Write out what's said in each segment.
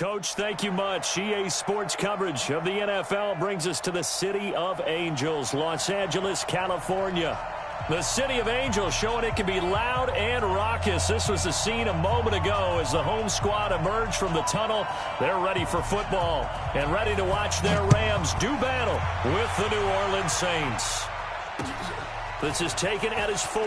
Coach, thank you much. EA Sports coverage of the NFL brings us to the City of Angels, Los Angeles, California. The City of Angels showing it can be loud and raucous. This was the scene a moment ago as the home squad emerged from the tunnel. They're ready for football and ready to watch their Rams do battle with the New Orleans Saints. This is taken at his 4.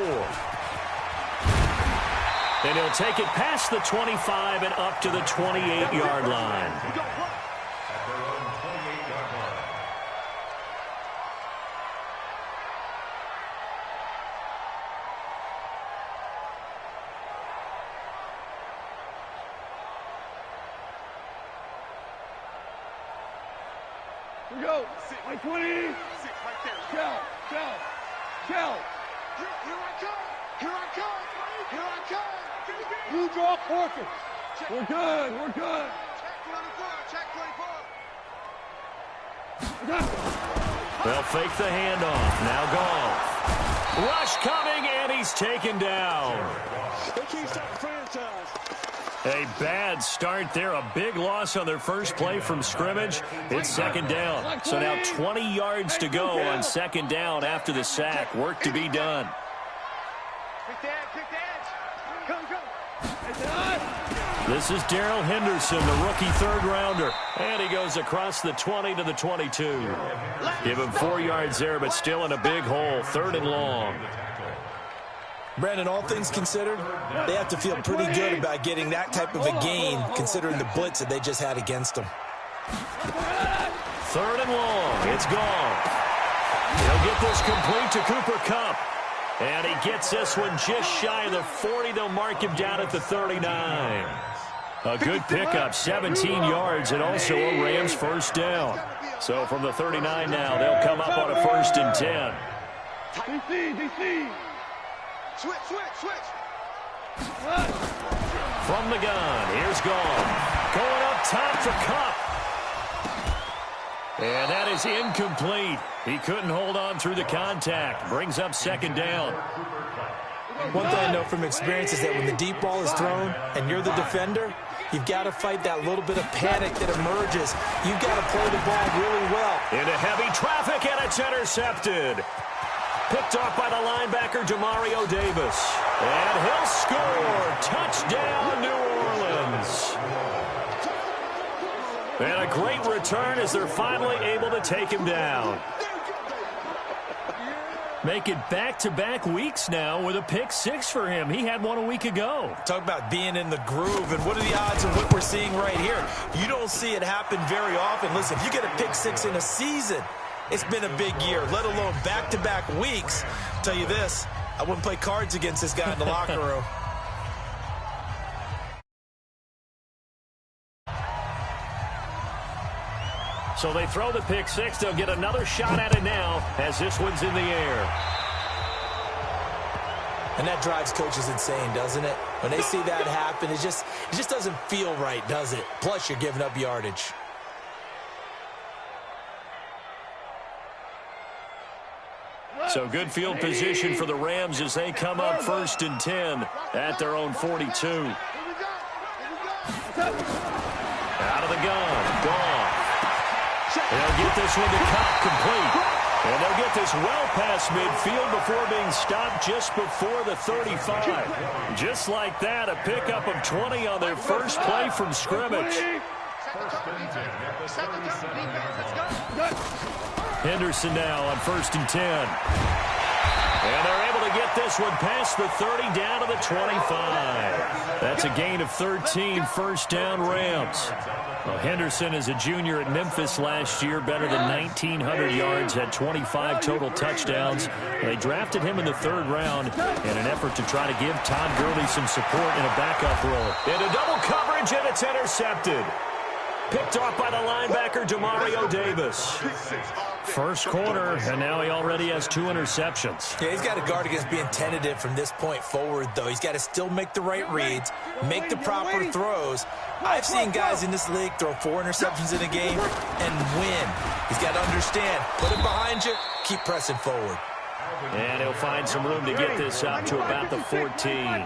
And he'll take it past the 25 and up to the 28-yard line. Here we go. Like 20. Right there. Shell. Here I come. Here I come. Here I come. You draw portrait. We're good. Check 24. They'll fake the handoff. Now Goff. Rush coming, and he's taken down. They can't stop the franchise. A bad start there. A big loss on their first play from scrimmage. It's second down. So now 20 yards to go on second down after the sack. Work to be done. Pick the edge. Come. This is Darrell Henderson, the rookie third-rounder. And he goes across the 20 to the 22. Give him 4 yards there, but still in a big hole. Third and long. Brandon, all things considered, they have to feel pretty good about getting that type of a gain, considering the blitz that they just had against them. Third and long. It's gone. He'll get this complete to Cooper Kupp. And he gets this one just shy of the 40. They'll mark him down at the 39. A good pickup, 17 yards, and also a Rams first down. So from the 39 now, they'll come up on a 1st and 10. DC. Switch. From the gun, here's Goff. Going up top for Kupp. And that is incomplete. He couldn't hold on through the contact. Brings up second down. One thing I know from experience is that when the deep ball is thrown and you're the defender, you've got to fight that little bit of panic that emerges. You've got to play the ball really well. Into heavy traffic, and it's intercepted. Picked off by the linebacker, Demario Davis. And he'll score. Touchdown, New Orleans. And a great return as they're finally able to take him down. Make it back-to-back weeks now with a pick 6 for him. He had one a week ago. Talk about being in the groove, and what are the odds of what we're seeing right here? You don't see it happen very often. Listen, if you get a pick 6 in a season, it's been a big year, let alone back-to-back weeks. I'll tell you this, I wouldn't play cards against this guy in the locker room. So they throw the pick 6. They'll get another shot at it now as this one's in the air. And that drives coaches insane, doesn't it? When they see that happen, it just doesn't feel right, does it? Plus, you're giving up yardage. So good field position for the Rams as they come up 1st and 10 at their own 42. Out of the gun. Goff. They'll get this one to Kupp complete. And they'll get this well past midfield before being stopped just before the 35. Just like that, a pickup of 20 on their first play from scrimmage. Henderson now on 1st and 10. And they're able to get this one past the 30 down to the 25. That's a gain of 13, first down Rams. Well, Henderson is a junior at Memphis last year, better than 1,900 yards, had 25 total touchdowns. They drafted him in the 3rd round in an effort to try to give Todd Gurley some support in a backup role. Into double coverage, and it's intercepted. Picked off by the linebacker, Demario Davis. First quarter, and now he already has 2 interceptions. Yeah, he's got to guard against being tentative from this point forward, though. He's got to still make the right reads, make the proper throws. I've seen guys in this league throw 4 interceptions in a game and win. He's got to understand, put it behind you, keep pressing forward. And he'll find some room to get this up to about the 14.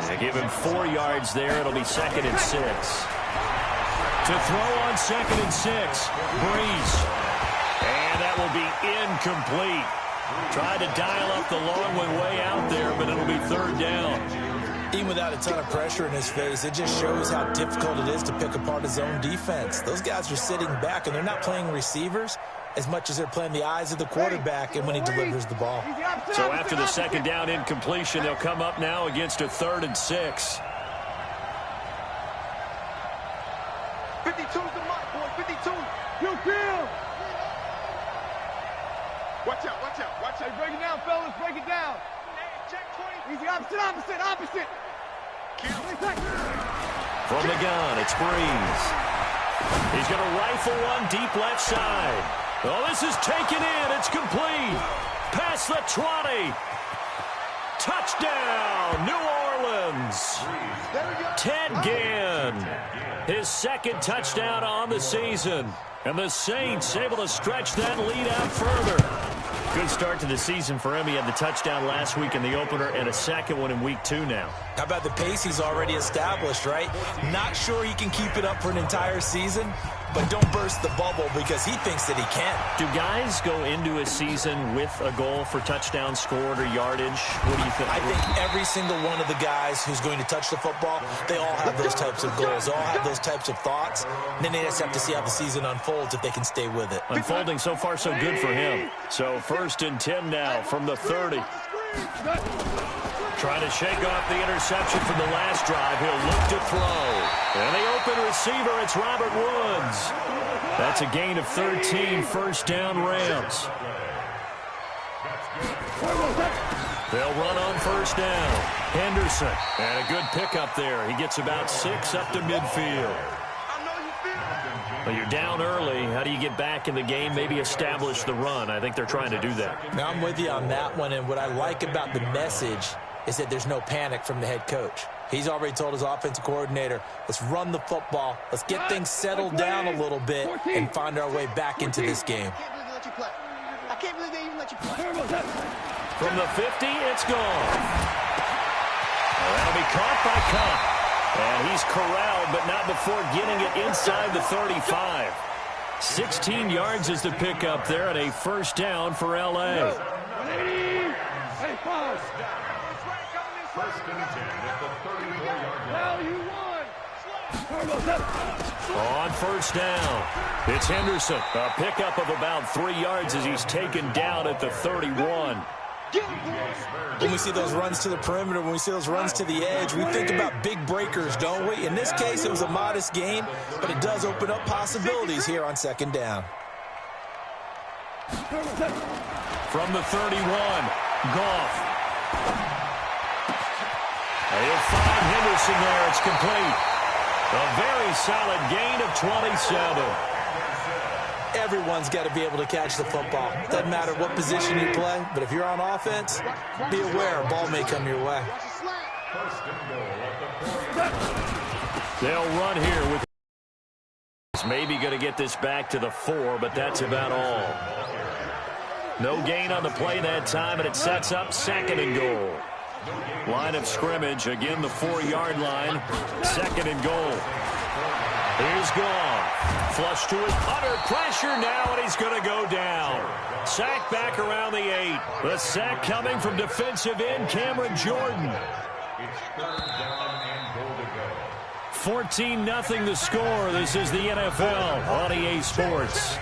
They give him 4 yards there. It'll be 2nd and 6. To throw on 2nd and 6. Brees. And that will be incomplete. Tried to dial up the long way out there, but it'll be 3rd down. Even without a ton of pressure in his face, it just shows how difficult it is to pick apart his own defense. Those guys are sitting back, and they're not playing receivers as much as they're playing the eyes of the quarterback and when he delivers the ball. So after the 2nd down incompletion, they'll come up now against a 3rd and 6. 52's the mark, boy. 52. You kill. Watch out, watch out, watch out. Break it down, fellas. Break it down. Check 20. Easy, opposite. From the gun, it's Brees. He's going to rifle one deep left side. Oh, this is taken in. It's complete. Past the 20. Touchdown, New Orleans. Ted Ginn. His 2nd touchdown on the season. And the Saints able to stretch that lead out further. Good start to the season for him. He had the touchdown last week in the opener and a 2nd one in week 2 now. How about the pace he's already established, right? Not sure he can keep it up for an entire season, but don't burst the bubble because he thinks that he can. Do guys go into a season with a goal for touchdown scored or yardage? What do you think? I think every single one of the guys who's going to touch the football, they all have those types of goals. They all have those types of thoughts. And then they just have to see how the season unfolds if they can stay with it. Unfolding so far so good for him. So 1st and 10 now from the 30. Trying to shake off the interception from the last drive. He'll look to throw. And the open receiver, it's Robert Woods. That's a gain of 13, 1st down Rams. They'll run on 1st down. Henderson. And a good pickup there. He gets about 6 up to midfield. Well, you're down early. How do you get back in the game? Maybe establish the run. I think they're trying to do that. Now, I'm with you on that one, and what I like about the message is that there's no panic from the head coach. He's already told his offensive coordinator, let's run the football, let's get things settled down a little bit, and find our way back into this game. I can't believe they even let you play. From the 50, it's gone. That'll be caught by Cup. And he's corralled, but not before getting it inside the 35. 16 yards is the pickup there, and a 1st down for L.A. Hey, pause. 1st and 10 at the 34-yard line. On 1st down, it's Henderson. A pickup of about 3 yards as he's taken down at the 31. When we see those runs to the perimeter, when we see those runs to the edge, we think about big breakers, don't we? In this case, it was a modest gain, but it does open up possibilities here on 2nd down. From the 31, Goff. He'll find Henderson there. It's complete. A very solid gain of 27. Everyone's got to be able to catch the football. Doesn't matter what position you play, but if you're on offense, be aware a ball may come your way. They'll run here with maybe going to get this back to the 4, but that's about all. No gain on the play that time, and it sets up 2nd and goal. Line of scrimmage, again the 4-yard line. 2nd and goal. Here's Goff. Flush to it, under pressure now, and he's going to go down. Sack back around the 8. The sack coming from defensive end Cameron Jordan. 14-0 the score. This is the NFL on EA Sports.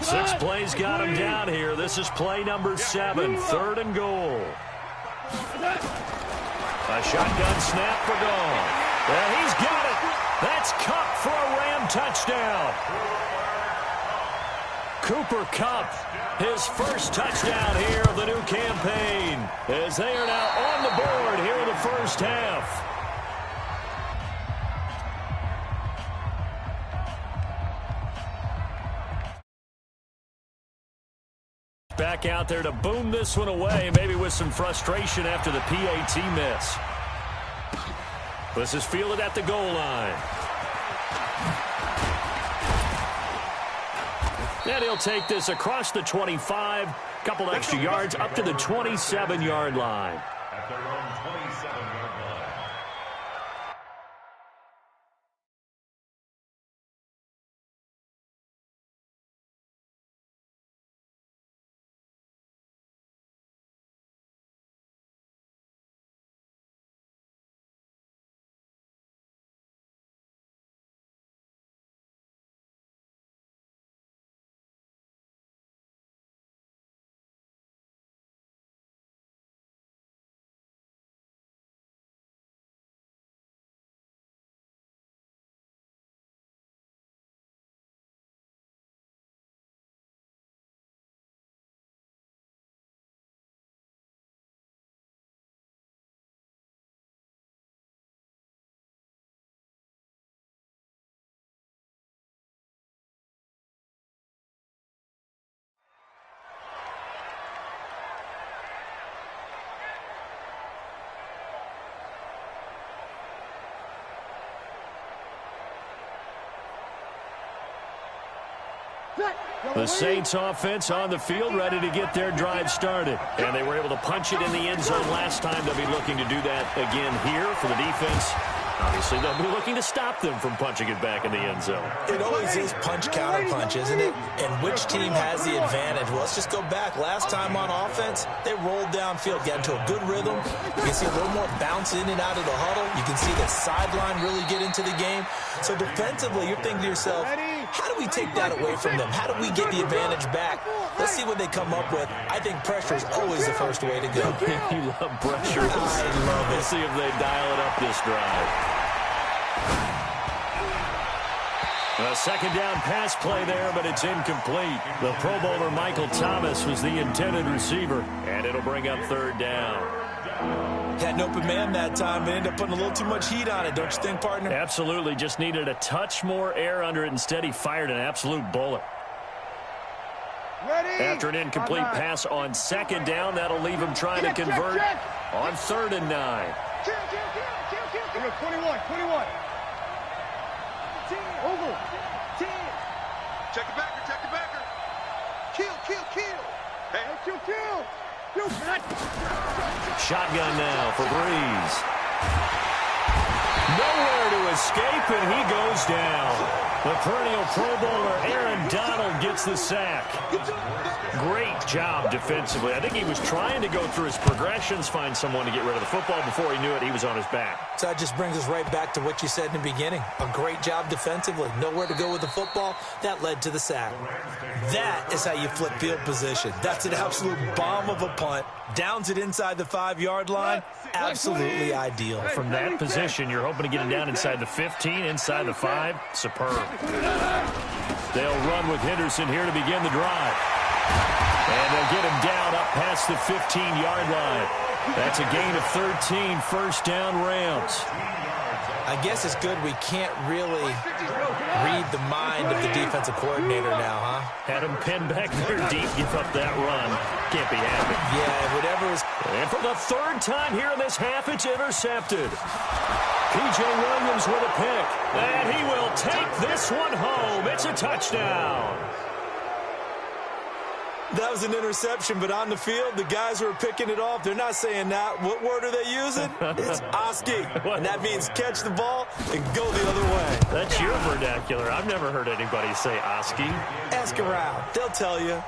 6 plays got him down here. This is play number 7, 3rd and goal. A shotgun snap for Goff. And he's got it. That's Kupp for a Ram touchdown. Cooper Kupp, his first touchdown here of the new campaign, as they are now on the board here in the 1st half. Back out there to boom this one away, maybe with some frustration after the PAT miss. This is fielded at the goal line. And he'll take this across the 25, couple extra yards up to the 27-yard line. At their own The Saints offense on the field, ready to get their drive started. And they were able to punch it in the end zone last time. They'll be looking to do that again here for the defense. Obviously, they'll be looking to stop them from punching it back in the end zone. It always is punch-counter-punch, isn't it? And which team has the advantage? Well, let's just go back. Last time on offense, they rolled downfield, got into a good rhythm. You can see a little more bounce in and out of the huddle. You can see the sideline really get into the game. So defensively, you're thinking to yourself, how do we take that away from them? How do we get the advantage back? Let's see what they come up with. I think pressure is always the first way to go. You love pressure. I love it. Let's see if they dial it up this drive. A second down pass play there, but it's incomplete. The Pro Bowler Michael Thomas was the intended receiver, and it'll bring up third down. Had an open man that time, but ended up putting a little too much heat on it, don't you think, partner? Absolutely. Just needed a touch more air under it. Instead, he fired an absolute bullet. After an incomplete pass on second down, that'll leave him trying to convert on 3rd and 9. 21. Over. 10. Check it backer. Kill. Hey, kill. Shotgun now for Breeze. Nowhere to escape, and he goes down. The perennial Pro Bowler Aaron Donald gets the sack. Great job defensively. I think he was trying to go through his progressions, find someone to get rid of the football. Before he knew it, he was on his back. So that just brings us right back to what you said in the beginning. A great job defensively. Nowhere to go with the football. That led to the sack. That is how you flip field position. That's an absolute bomb of a punt. Downs it inside the 5-yard line. Absolutely ideal. From that position, you're hoping to get him down inside the 15, inside the 5. Superb. They'll run with Henderson here to begin the drive. And they'll get him down up past the 15-yard line. That's a gain of 13, first down Rams. I guess it's good we can't really read the mind of the defensive coordinator now, huh? Had him pinned back there deep, give up that run. Can't be happy. Yeah, whatever is... And for the 3rd time here in this half, it's intercepted. P.J. Williams with a pick. And he will take this one home. It's a touchdown. That was an interception, but on the field, the guys who are picking it off, they're not saying that. What word are they using? It's Oski, and that means catch the ball and go the other way. That's your vernacular. I've never heard anybody say Oski. Ask around. They'll tell you.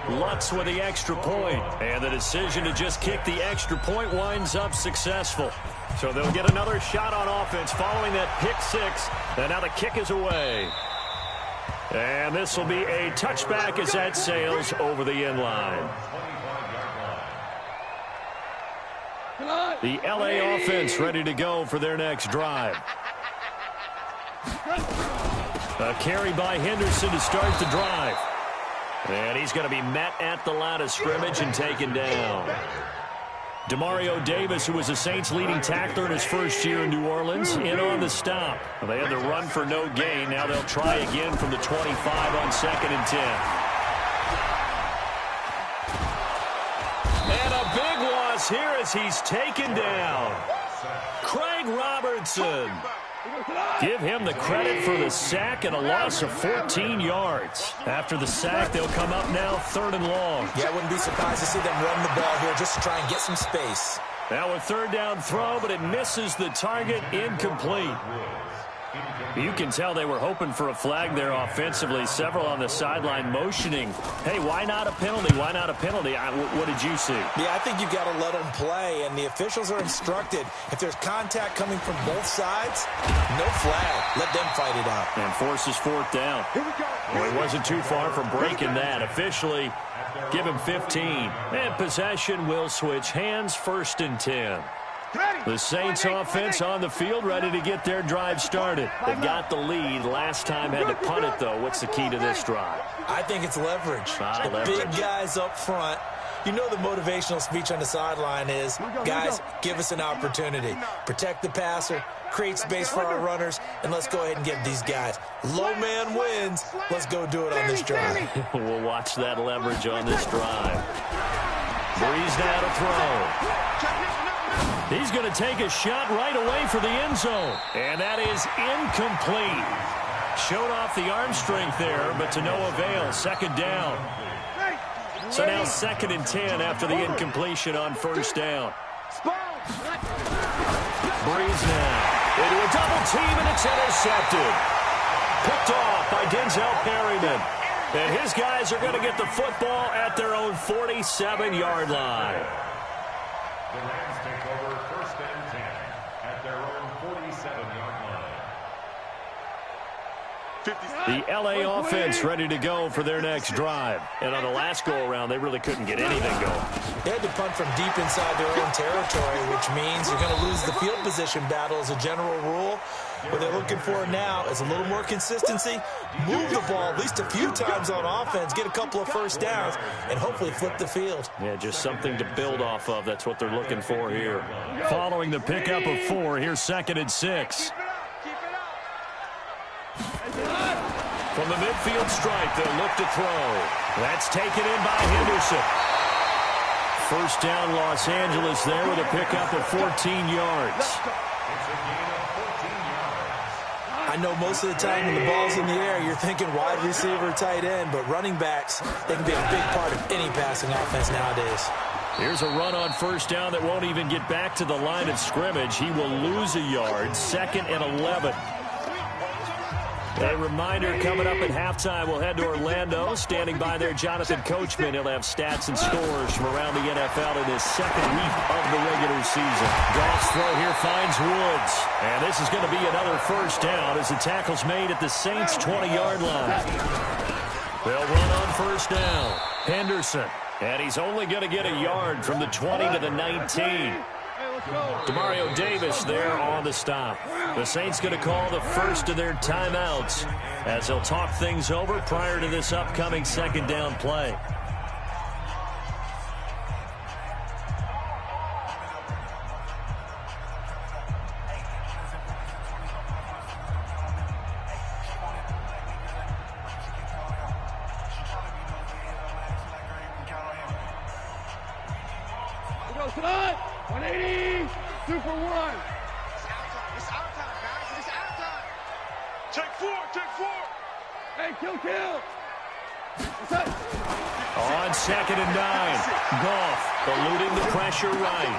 Lutz with the extra point, and the decision to just kick the extra point winds up successful. So they'll get another shot on offense following that pick 6, and now the kick is away. And this will be a touchback as that sails over the end line. The LA offense ready to go for their next drive. A carry by Henderson to start the drive. And he's going to be met at the line of scrimmage and taken down. Demario Davis, who was the Saints' leading tackler in his first year in New Orleans, in on the stop. Well, they had to run for no gain. Now they'll try again from the 25 on 2nd and 10. And a big loss here as he's taken down. Craig Robertson. Give him the credit for the sack and a loss of 14 yards. After the sack, they'll come up now 3rd and long. Yeah, I wouldn't be surprised to see them run the ball here just to try and get some space. Now a 3rd down throw, but it misses the target, incomplete. You can tell they were hoping for a flag there offensively. Several on the sideline motioning. Hey, why not a penalty? Why not a penalty? What did you see? Yeah, I think you've got to let them play, and the officials are instructed. If there's contact coming from both sides, no flag. Let them fight it out. And forces 4th down. Well, he wasn't too far from breaking that. Officially, give him 15. And possession will switch hands, 1st and 10. The Saints offense on the field ready to get their drive started. They've got the lead. Last time had to punt it, though. What's the key to this drive? I think it's leverage. Leverage. Big guys up front. You know the motivational speech on the sideline is, guys, give us an opportunity. Protect the passer, create space for our runners, and let's go ahead and give these guys. Low man wins. Let's go do it on this drive. We'll watch that leverage on this drive. Breeze now to throw. He's going to take a shot right away for the end zone. And that is incomplete. Showed off the arm strength there, but to no avail. Second down. So now 2nd and 10 after the incompletion on first down. Breeze now into a double team, and it's intercepted. Picked off by Denzel Perryman. And his guys are going to get the football at their own 47-yard line. The Rams take over 1st and 10 at their own 47-yard line. The L.A. offense ready to go for their next drive. And on the last go-around, they really couldn't get anything going. They had to punt from deep inside their own territory, which means you're going to lose the field position battle as a general rule. What they're looking for now is a little more consistency, move the ball at least a few times on offense, get a couple of first downs, and hopefully flip the field. Yeah, just something to build off of. That's what they're looking for here. Following the pickup of 4, here's 2nd and 6. From the midfield stripe, they'll look to throw. That's taken in by Henderson. First down, Los Angeles there with a pickup of 14 yards. I know most of the time when the ball's in the air, you're thinking wide receiver, tight end, but running backs, they can be a big part of any passing offense nowadays. Here's a run on first down that won't even get back to the line of scrimmage. He will lose a yard. 2nd and 11. A reminder, coming up at halftime, we'll head to Orlando. Standing by there, Jonathan Coachman. He'll have stats and scores from around the NFL in his 2nd week of the regular season. Goff's throw here finds Woods. And this is going to be another first down as the tackle's made at the Saints' 20-yard line. They'll run on first down. Henderson. And he's only going to get a yard from the 20 to the 19. Demario Davis there on the stop. The Saints going to call the first of their timeouts as they'll talk things over prior to this upcoming 2nd down play. Tonight, 180, 2 for 1. It's our time, guys. It's our time. Take 4. Hey, kill. On 2nd and 9, Goff eluding the pressure right.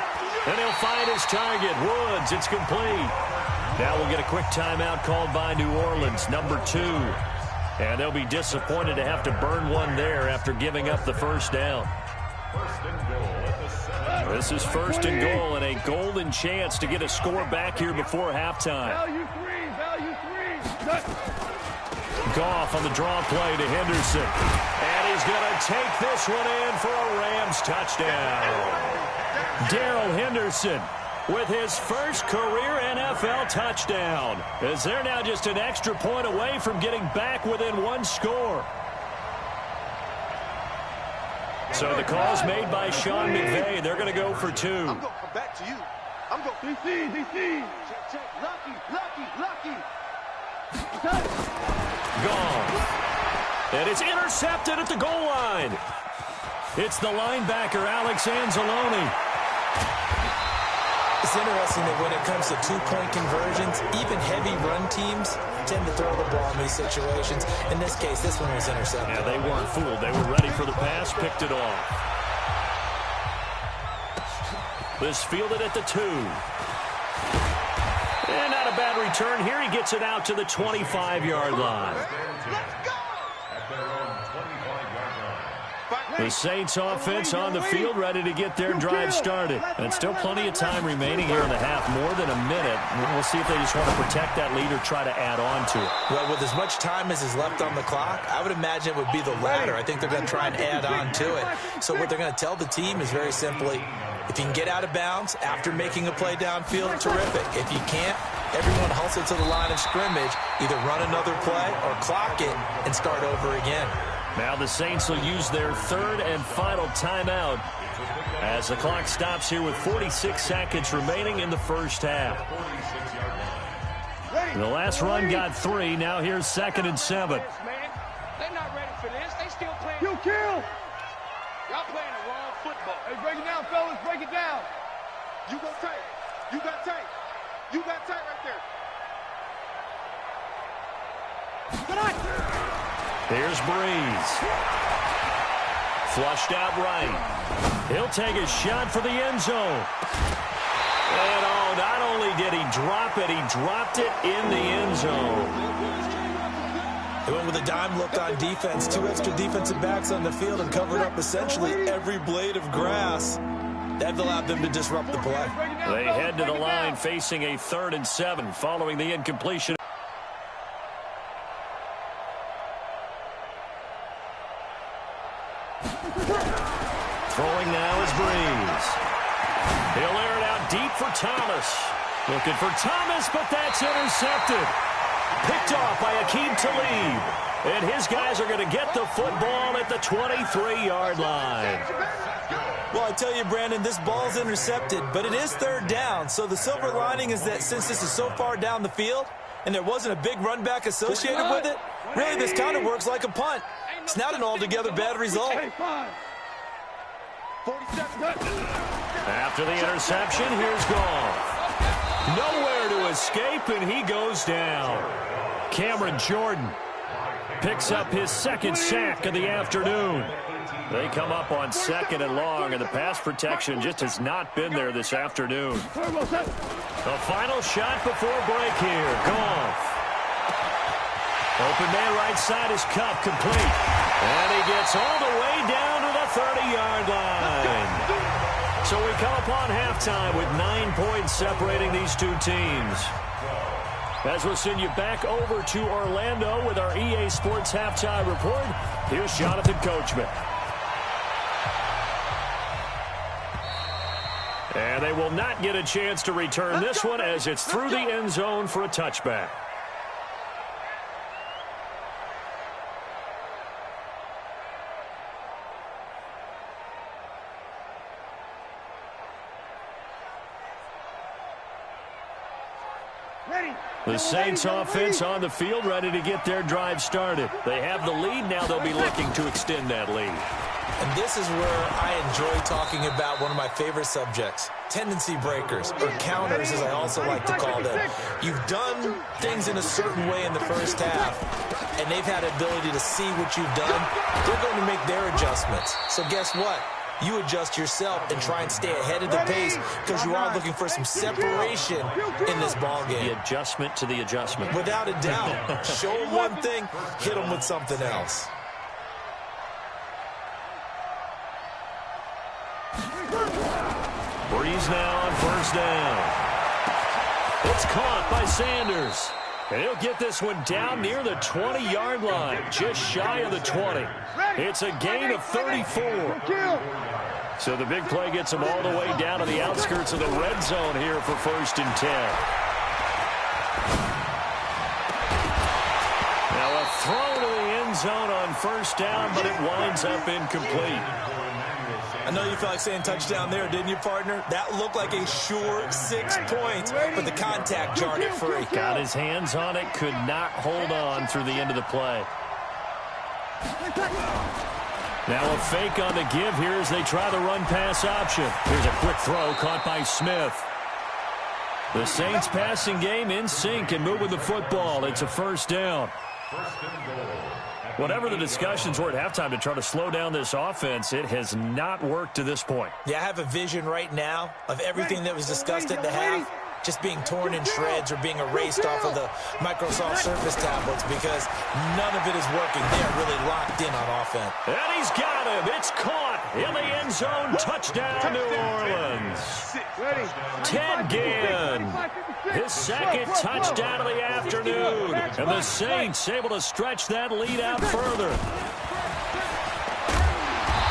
And he'll find his target, Woods. It's complete. Now we'll get a quick timeout called by New Orleans, number 2. And they'll be disappointed to have to burn one there after giving up the first down. This is 1st and goal and a golden chance to get a score back here before halftime. Value 3. Goff on the draw play to Henderson. And he's going to take this one in for a Rams touchdown. Darrell Henderson with his first career NFL touchdown, as they're now just an extra point away from getting back within 1 score. So the call's made by Sean McVay. They're going to go for 2. I'm going to come back to you. I'm going to DC. check. Lucky. Gone. And it's intercepted at the goal line. It's the linebacker, Alex Anzalone. It's interesting that when it comes to 2-point conversions, even heavy run teams tend to throw the ball in these situations. In this case, this one was intercepted. Yeah, they weren't fooled. They were ready for the pass, picked it off. This fielded at the 2. And not a bad return here. He gets it out to the 25-yard line. Let's go! At their own 25-yard line. The Saints offense on the field ready to get their drive started. And still plenty of time remaining here in the half, more than a minute. We'll see if they just want to protect that lead or try to add on to it. Well, with as much time as is left on the clock, I would imagine it would be the latter. I think they're going to try and add on to it. So what they're going to tell the team is very simply, if you can get out of bounds after making a play downfield, terrific. If you can't, everyone hustle to the line of scrimmage, either run another play or clock it and start over again. Now the Saints will use their 3rd and final timeout as the clock stops here with 46 seconds remaining in the first half. The last run got 3. Now here's 2nd and 7. They're not ready for this. They still playing. Kill. Y'all playing the wrong football. Hey, break it down, fellas. Break it down. You go tight. You got tight right there. Here's Breeze. Flushed out right. He'll take a shot for the end zone. And oh, not only did he drop it, he dropped it in the end zone. They went with a dime look on defense. 2 extra defensive backs on the field and covered up essentially every blade of grass. That allowed them to disrupt the play. They head to the line facing a 3rd and 7 following the incompletion. Throwing now is Breeze. He'll air it out deep for Thomas. Looking for Thomas, but that's intercepted. Picked off by Akeem Talib. And his guys are going to get the football at the 23-yard line. Well, I tell you, Brandon, this ball's intercepted, but it is 3rd down. So the silver lining is that since this is so far down the field and there wasn't a big run back associated with it, really this kind of works like a punt. It's not an altogether bad result. After the interception, here's Goff. Nowhere to escape, and he goes down. Cameron Jordan picks up his 2nd sack of the afternoon. They come up on 2nd and long, and the pass protection just has not been there this afternoon. The final shot before break here. Goff. Open man right side is Kupp, complete. And he gets all the way down to the 30-yard line. So we come upon halftime with 9 points separating these two teams. As we'll send you back over to Orlando with our EA Sports Halftime Report, here's Jonathan Coachman. And they will not get a chance to return this one as it's through the end zone for a touchback. The Saints offense on the field, ready to get their drive started. They have the lead. Now they'll be looking to extend that lead. And this is where I enjoy talking about one of my favorite subjects, tendency breakers, or counters as I also like to call them. You've done things in a certain way in the first half, and they've had the ability to see what you've done. They're going to make their adjustments. So guess what? You adjust yourself and try and stay ahead of the pace because you are looking for some separation in this ball game. The adjustment to the adjustment. Without a doubt. Show them one thing, hit them with something else. Breeze now on 1st down. It's caught by Sanders. And he'll get this one down near the 20-yard line, just shy of the 20. It's a gain of 34. So the big play gets him all the way down to the outskirts of the red zone here for 1st and 10. Now a throw to the end zone on 1st down, but it winds up incomplete. I know you felt like saying touchdown there, didn't you, partner? That looked like a sure 6 points, but the contact jarred it free. Got his hands on it, could not hold on through the end of the play. Now a fake on the give here as they try the run-pass option. Here's a quick throw caught by Smith. The Saints passing game in sync and moving the football. It's a 1st down. Whatever the discussions were at halftime to try to slow down this offense, it has not worked to this point. Yeah, I have a vision right now of everything that was discussed at the half just being torn in shreds or being erased off of the Microsoft Surface tablets because none of it is working. They're really locked in on offense. And he's got him. It's caught in the end zone. Touchdown, New Orleans. Ted Ginn, his 2nd touchdown of the afternoon. And the Saints able to stretch that lead out further.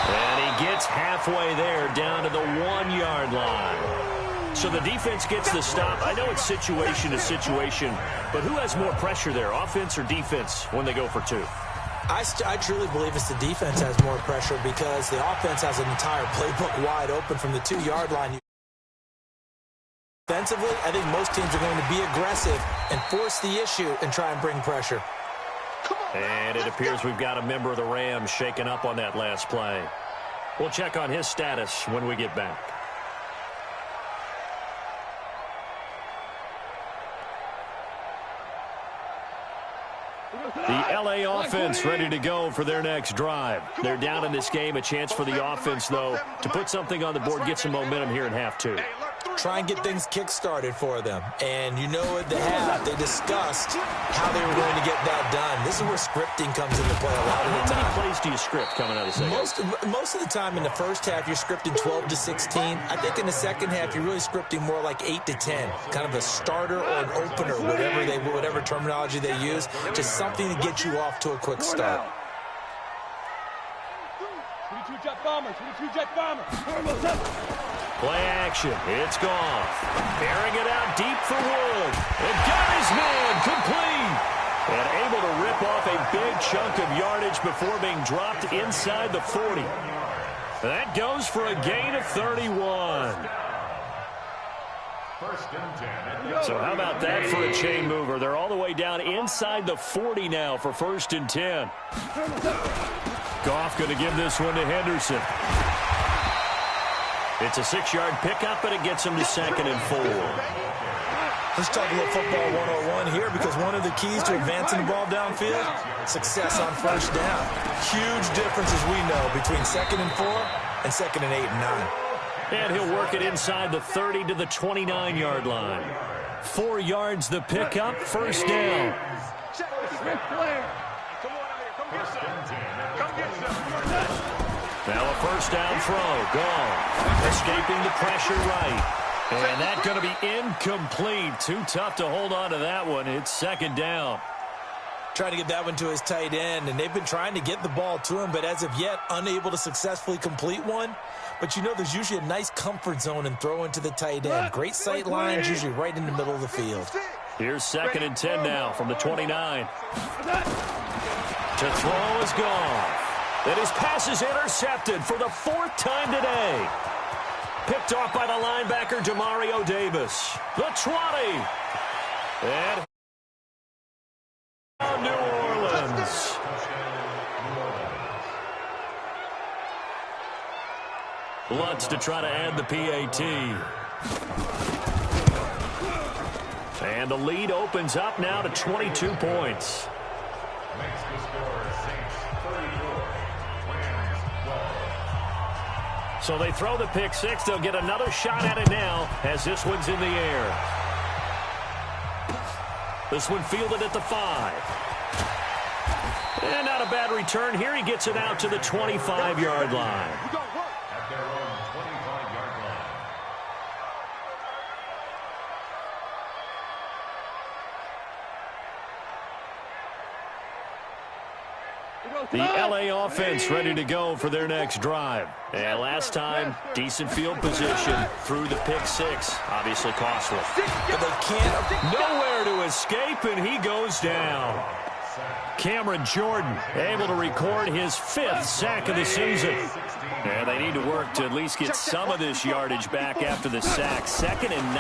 And he gets halfway there down to the 1-yard line. So the defense gets the stop. I know it's situation to situation, but who has more pressure there, offense or defense, when they go for 2? I truly believe it's the defense has more pressure because the offense has an entire playbook wide open from the 2-yard line. Defensively, I think most teams are going to be aggressive and force the issue and try and bring pressure. And it appears we've got a member of the Rams shaken up on that last play. We'll check on his status when we get back. The offense ready to go for their next drive. They're down in this game. A chance for the offense, though, to put something on the board, get some momentum here in half two. Try and get things kick-started for them. And you know at the half, they discussed how they were going to get that done. This is where scripting comes into play a lot of the time. How many plays do you script coming out of the second? Most of the time in the first half, you're scripting 12 to 16. I think in the second half, you're really scripting more like 8 to 10. Kind of a starter or an opener, whatever terminology they use. Just something to get you off to a quick start. 22 jet bombers, 22 jet bombers. Play action. It's Goff. Bearing it out deep for Wood. And got his man complete. And able to rip off a big chunk of yardage before being dropped inside the 40. That goes for a gain of 31. So how about that for a chain mover? They're all the way down inside the 40 now for 1st and 10. Goff going to give this one to Henderson. It's a 6-yard pickup, and it gets him to 2nd and 4. Let's talk a little football 101 here, because one of the keys to advancing the ball downfield, success on 1st down. Huge difference, as we know, between 2nd and 4 and 2nd and 8 and 9. And he'll work it inside the 30 to the 29-yard line. 4 yards the pickup, 1st down. Now a 1st down throw. Gone. Escaping the pressure right. And that's going to be incomplete. Too tough to hold on to that one. It's 2nd down. Trying to get that one to his tight end, and they've been trying to get the ball to him, but as of yet, unable to successfully complete one. But you know there's usually a nice comfort zone and throw into the tight end. Great sight lines, usually right in the middle of the field. Here's 2nd and 10 now from the 29. To throw is gone. And his pass is intercepted for the 4th time today. Picked off by the linebacker, Demario Davis. The 20. And New Orleans. Lutz to try to add the PAT. And the lead opens up now to 22 points. Makes the score Saints 34, Rams 12. So they throw the pick six. They'll get another shot at it now as this one's in the air. This one fielded at the 5. And not a bad return here. He gets it out to the 25-yard line. At their own 25-yard line. The LA offense ready to go for their next drive. And last time, decent field position through the pick six. Obviously costly. But they can't. Nowhere to escape, and he goes down. Cameron Jordan able to record his 5th sack of the season. And they need to work to at least get some of this yardage back after the sack. 2nd and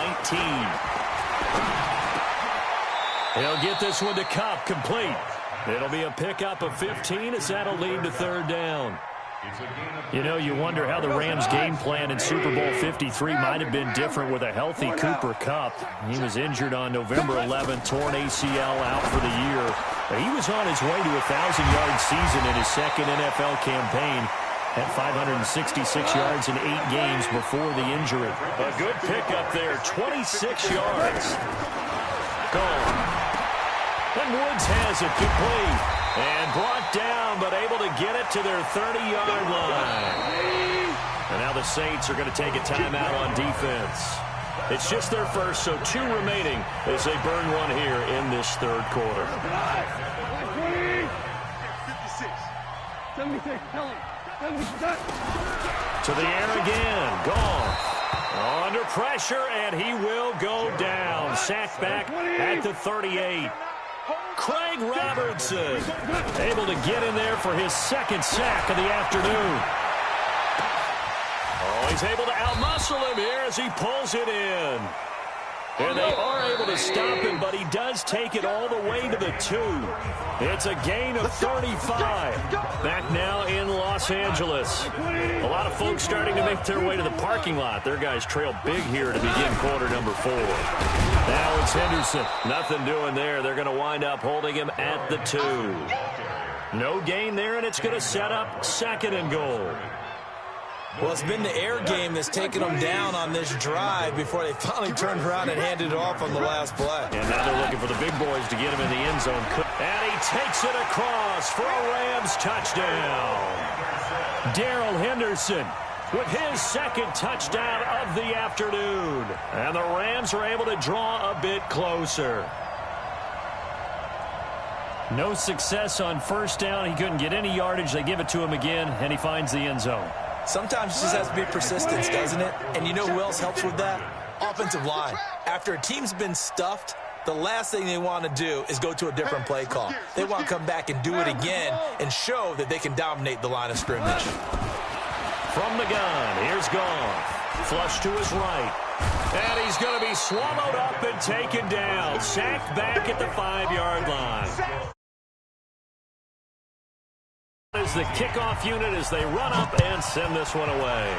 19. He'll get this one to Kupp, complete. It'll be a pickup of 15 as that'll lead to 3rd down. You know, you wonder how the Rams' game plan in Super Bowl 53 might have been different with a healthy Cooper Kupp. He was injured on November 11th, torn ACL out for the year. He was on his way to a 1,000-yard season in his 2nd NFL campaign at 566 yards in 8 games before the injury. A good pickup there, 26 yards. Gone. And Woods has it complete. And brought down, but able to get it to their 30-yard line. And now the Saints are going to take a timeout on defense. It's just their first, so 2 remaining as they burn one here in this 3rd quarter. 76, To the air again. Gone. Under pressure, and he will go down. Sacked back at the 38. Craig Robertson able to get in there for his 2nd sack of the afternoon. Oh, he's able to outmuscle him here as he pulls it in. And they are able to stop him, but he does take it all the way to the 2. It's a gain of 35. Back now in Los Angeles. A lot of folks starting to make their way to the parking lot. Their guys trail big here to begin quarter number 4. Now it's Henderson. Nothing doing there. They're going to wind up holding him at the 2. No gain there, and it's going to set up 2nd and goal. Well, it's been the air game that's taken them down on this drive before they finally turned around and handed it off on the last play. And now they're looking for the big boys to get him in the end zone. And he takes it across for a Rams touchdown. Darrell Henderson with his 2nd touchdown of the afternoon. And the Rams are able to draw a bit closer. No success on 1st down. He couldn't get any yardage. They give it to him again, and he finds the end zone. Sometimes it just has to be persistence, doesn't it? And you know who else helps with that? Offensive line. After a team's been stuffed, the last thing they want to do is go to a different play call. They want to come back and do it again and show that they can dominate the line of scrimmage. From the gun, here's Goff. Flush to his right. And he's going to be swallowed up and taken down. Sacked back at the 5-yard line. Is the kickoff unit as they run up and send this one away.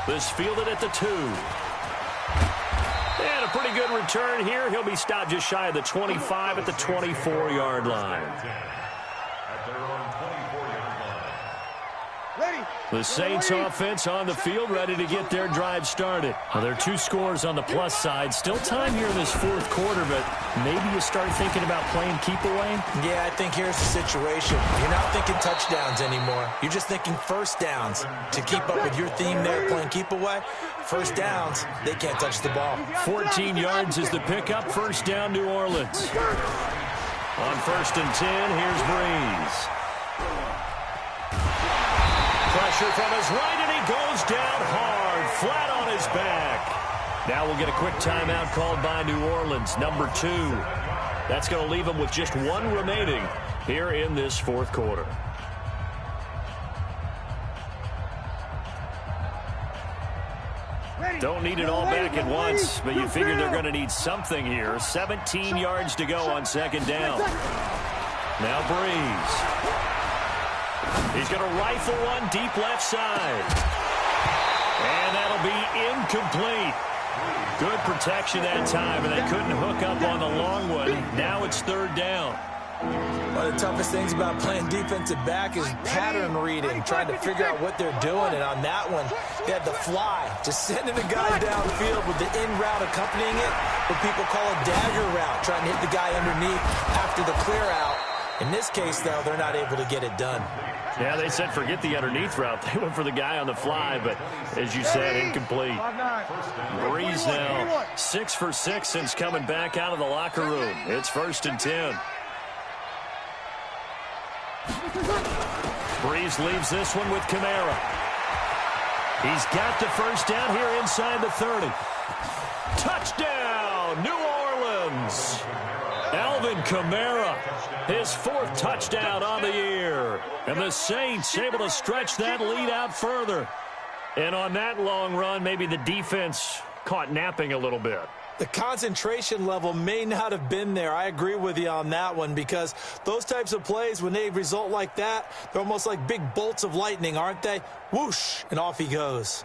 This fielded at the 2. And a pretty good return here. He'll be stopped just shy of the 25 at the 24-yard line. At their own 24-yard line. Ready. The Saints offense on the field, ready to get their drive started. Well, there are 2 scores on the plus side. Still time here in this 4th quarter, but maybe you start thinking about playing keep away? Yeah, I think here's the situation. You're not thinking touchdowns anymore. You're just thinking 1st downs. To keep up with your theme there, playing keep away, 1st downs, they can't touch the ball. 14 yards is the pickup. 1st down, New Orleans. On 1st and 10, here's Breeze. Pressure from his right, and he goes down hard, flat on his back. Now we'll get a quick timeout called by New Orleans, number 2. That's going to leave them with just 1 remaining here in this 4th quarter. Don't need it all back at once, but you figure they're going to need something here. 17 yards to go on 2nd down. Now Breeze. He's going to rifle one deep left side. And that'll be incomplete. Good protection that time, and they couldn't hook up on the long one. Now it's 3rd down. One of the toughest things about playing defensive back is pattern reading, trying to figure out what they're doing. And on that one, they had the fly, just sending the guy downfield with the in route accompanying it, what people call a dagger route, trying to hit the guy underneath after the clear out. In this case, though, they're not able to get it done. Yeah, they said forget the underneath route. They went for the guy on the fly, but as you said, incomplete. Breeze now 6 for 6 since coming back out of the locker room. It's 1st and 10. Breeze leaves this one with Kamara. He's got the 1st down here inside the 30. Touchdown, New Orleans. Alvin Kamara, his 4th touchdown on the year. And the Saints able to stretch that lead out further. And on that long run, maybe the defense caught napping a little bit. The concentration level may not have been there. I agree with you on that one, because those types of plays, when they result like that, they're almost like big bolts of lightning, aren't they? Whoosh, and off he goes.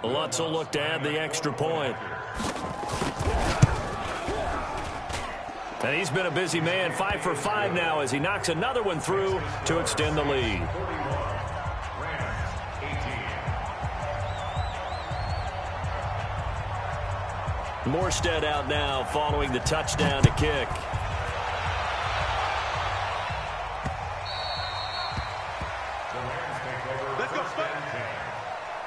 Lutz will look to add the extra point. And he's been a busy man, 5 for 5 now as he knocks another one through to extend the lead. Morstead out now following the touchdown to kick. Let's go,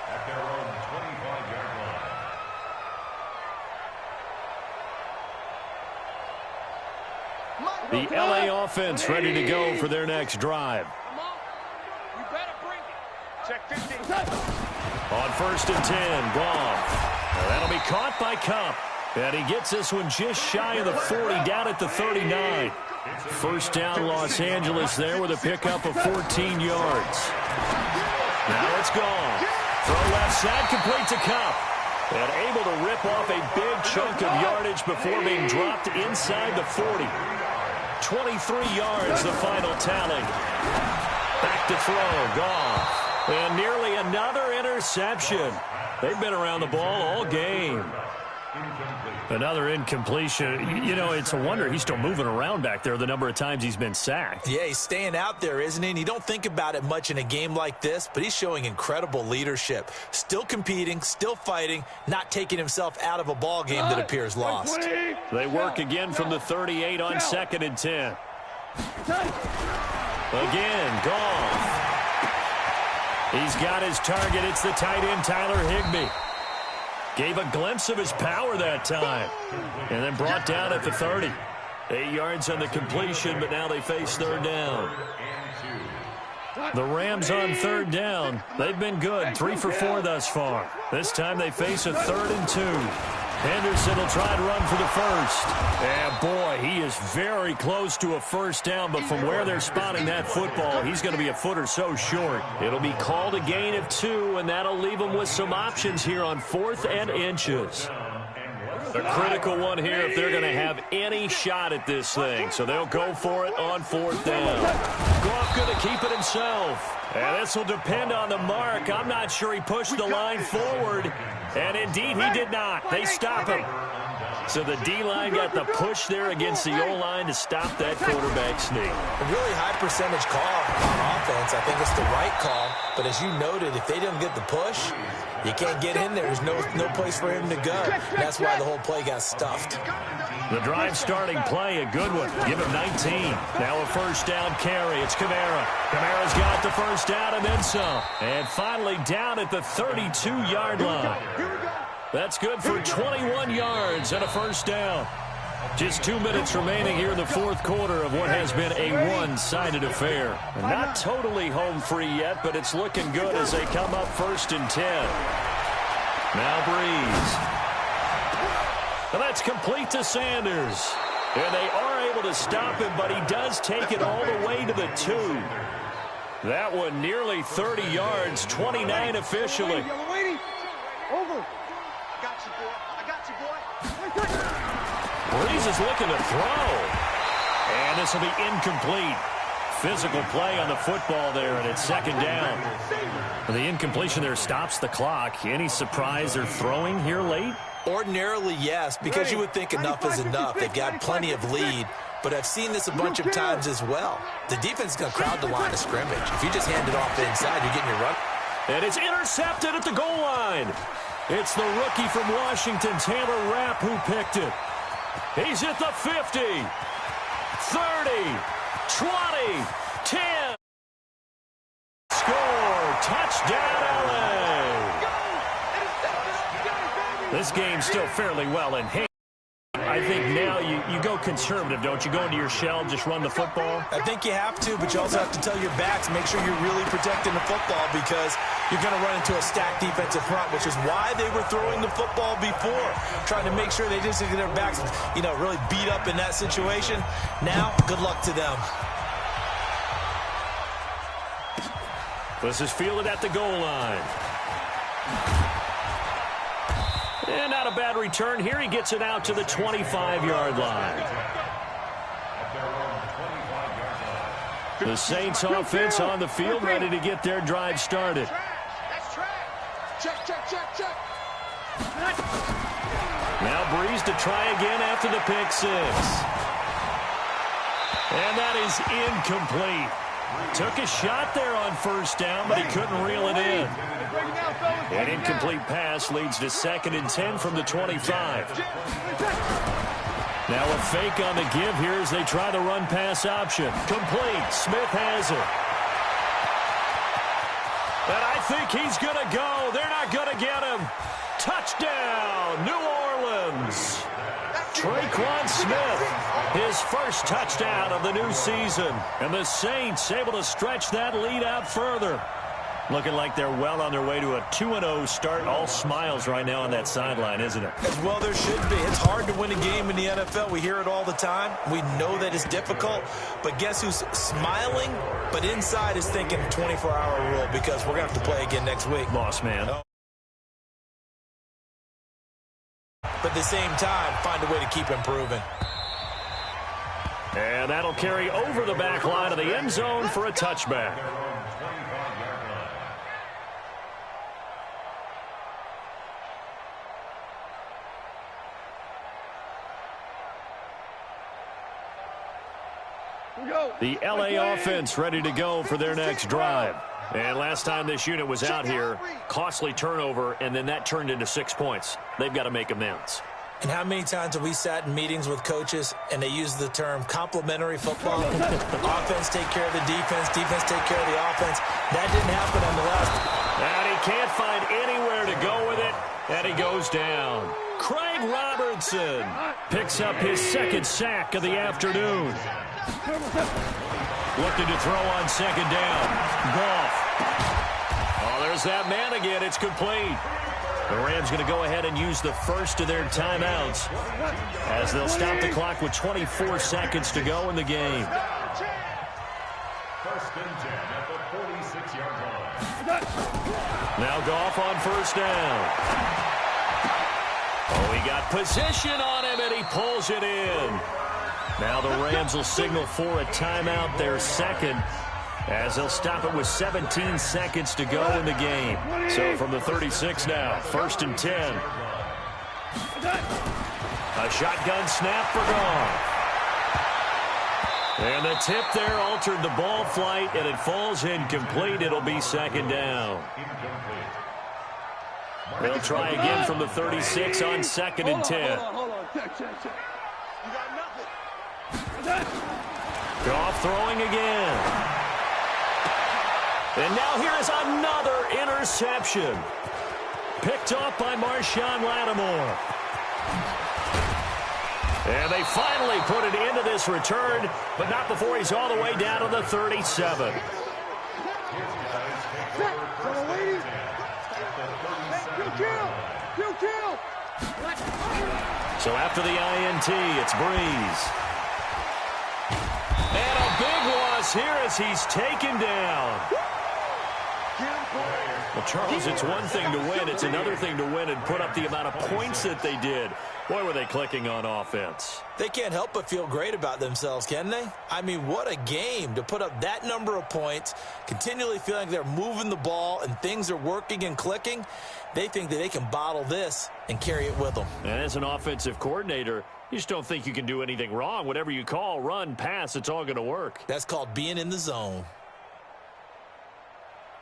at their own 25-yard line. The LA offense ready to go for their next drive. Come on. You better bring it. Check 15. On 1st and 10, Goff. That'll be caught by Kupp. And he gets this one just shy of the 40, down at the 39. 1st down, Los Angeles there with a pickup of 14 yards. Now it's gone. Throw left side, complete to Kupp. And able to rip off a big chunk of yardage before being dropped inside the 40. 23 yards, the final tally. Back to throw. Goff. And nearly another interception. They've been around the ball all game. Another incompletion. You know, it's a wonder he's still moving around back there the number of times he's been sacked. Yeah, he's staying out there, isn't he? And you don't think about it much in a game like this, but he's showing incredible leadership. Still competing, still fighting, not taking himself out of a ball game that appears lost. They work again from the 38 on 2nd and 10. Again, Goff. He's got his target. It's the tight end, Tyler Higbee. Gave a glimpse of his power that time. And then brought down at the 30. 8 yards on the completion, but now they face 3rd down. The Rams on 3rd down. They've been good. 3 for 4 thus far. This time they face a 3rd and 2. Henderson will try to run for the first. And boy, he is very close to a first down, but from where they're spotting that football, he's going to be a foot or so short. It'll be called a gain of 2, and that'll leave them with some options here on 4th and inches. A critical one here if they're going to have any shot at this thing. So they'll go for it on 4th down. Goff going to keep it himself. And this will depend on the mark. I'm not sure he pushed the line forward. And indeed, he did not. They stop him. So the D-line got the push there against the O-line to stop that quarterback sneak. A really high percentage call on offense. I think it's the right call. But as you noted, if they didn't get the push, you can't get in there. There's no place for him to go. That's why the whole play got stuffed. The drive starting play, a good one. Give him 19. Now a first down carry. It's Kamara. Kamara's got the first down and then some. And finally down at the 32-yard line. That's good for 21 yards and a first down. Just 2 minutes remaining here in the 4th quarter of what has been a one-sided affair. And not totally home free yet, but it's looking good as they come up 1st and 10. Now Breeze. And that's complete to Sanders. And they are able to stop him, but he does take it all the way to the 2. That one nearly 30 yards, 29 officially. Over. Breeze is looking to throw. And this will be incomplete. Physical play on the football there, and it's 2nd down. The incompletion there stops the clock. Any surprise they're throwing here late? Ordinarily, yes, because you would think enough is enough. They've got plenty of lead, but I've seen this a bunch of times as well. The defense is going to crowd the line of scrimmage. If you just hand it off inside, you're getting your run. And it's intercepted at the goal line. It's the rookie from Washington, Taylor Rapp, who picked it. He's at the 50, 30, 20, 10. Score, touchdown, LA. This game's still fairly well in hand. I think now you go conservative, don't you? Go into your shell, just run the football? I think you have to, but you also have to tell your backs, make sure you're really protecting the football because you're going to run into a stacked defensive front, which is why they were throwing the football before, trying to make sure they just get their backs, really beat up in that situation. Now, good luck to them. This is fielded at the goal line. And not a bad return here. He gets it out to the 25-yard line. The Saints offense on the field, ready to get their drive started. Now Breeze to try again after the pick 6. And that is incomplete. Took a shot there on first down, but he couldn't reel it in. An incomplete pass leads to 2nd and 10 from the 25. Now a fake on the give here as they try the run-pass option. Complete. Smith has it. And I think he's going to go. They're not going to get him. Touchdown, New Orleans. Tre'Quan Smith, his first touchdown of the new season. And the Saints able to stretch that lead out further. Looking like they're well on their way to a 2-0 start. All smiles right now on that sideline, isn't it? As well there should be. It's hard to win a game in the NFL. We hear it all the time. We know that it's difficult. But guess who's smiling? But inside is thinking 24-hour rule because we're going to have to play again next week. Lost man. But at the same time, find a way to keep improving. And that'll carry over the back line of the end zone for a touchback. The LA offense ready to go for their next drive. And last time this unit was out here, costly turnover, and then that turned into 6 points. They've got to make amends. And how many times have we sat in meetings with coaches and they use the term complementary football? Offense take care of the defense, defense take care of the offense. That didn't happen on the last. And he can't find anywhere to go with it, and he goes down. Craig Robertson picks up his second sack of the afternoon. Looking to throw on second down. Goff. Oh, there's that man again. It's complete. The Rams going to go ahead and use the first of their timeouts as they'll stop the clock with 24 seconds to go in the game. First and 10 at the 46-yard line. Now Goff on first down. Oh, he got position on him, and he pulls it in. Now the Rams will signal for a timeout, their second, as they'll stop it with 17 seconds to go in the game. So from the 36 now, first and 10. A shotgun snap for Goff. And the tip there altered the ball flight, and it falls incomplete. It'll be second down. They'll try again from the 36 on second and 10. Hold on. Check. You got nothing. Goff throwing again. And now here is another interception. Picked off by Marshawn Lattimore. And they finally put it into this return, but not before he's all the way down to the 37. So after the INT, it's Breeze. And a big loss here as he's taken down. Well, Charles, it's one thing to win. It's another thing to win and put up the amount of points that they did. Boy, were they clicking on offense. They can't help but feel great about themselves, can they? I mean, what a game to put up that number of points, continually feeling they're moving the ball and things are working and clicking. They think that they can bottle this and carry it with them. And as an offensive coordinator, you just don't think you can do anything wrong. Whatever you call, run, pass, it's all going to work. That's called being in the zone.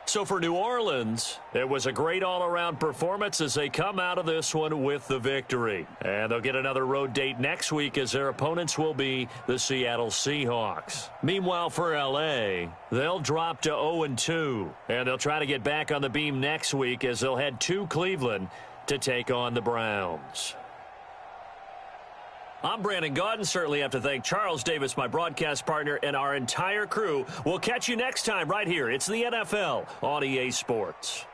So for New Orleans, it was a great all-around performance as they come out of this one with the victory. And they'll get another road date next week as their opponents will be the Seattle Seahawks. Meanwhile, for L.A., they'll drop to 0-2. And they'll try to get back on the beam next week as they'll head to Cleveland to take on the Browns. I'm Brandon Gaudin. Certainly have to thank Charles Davis, my broadcast partner, and our entire crew. We'll catch you next time right here. It's the NFL on EA Sports.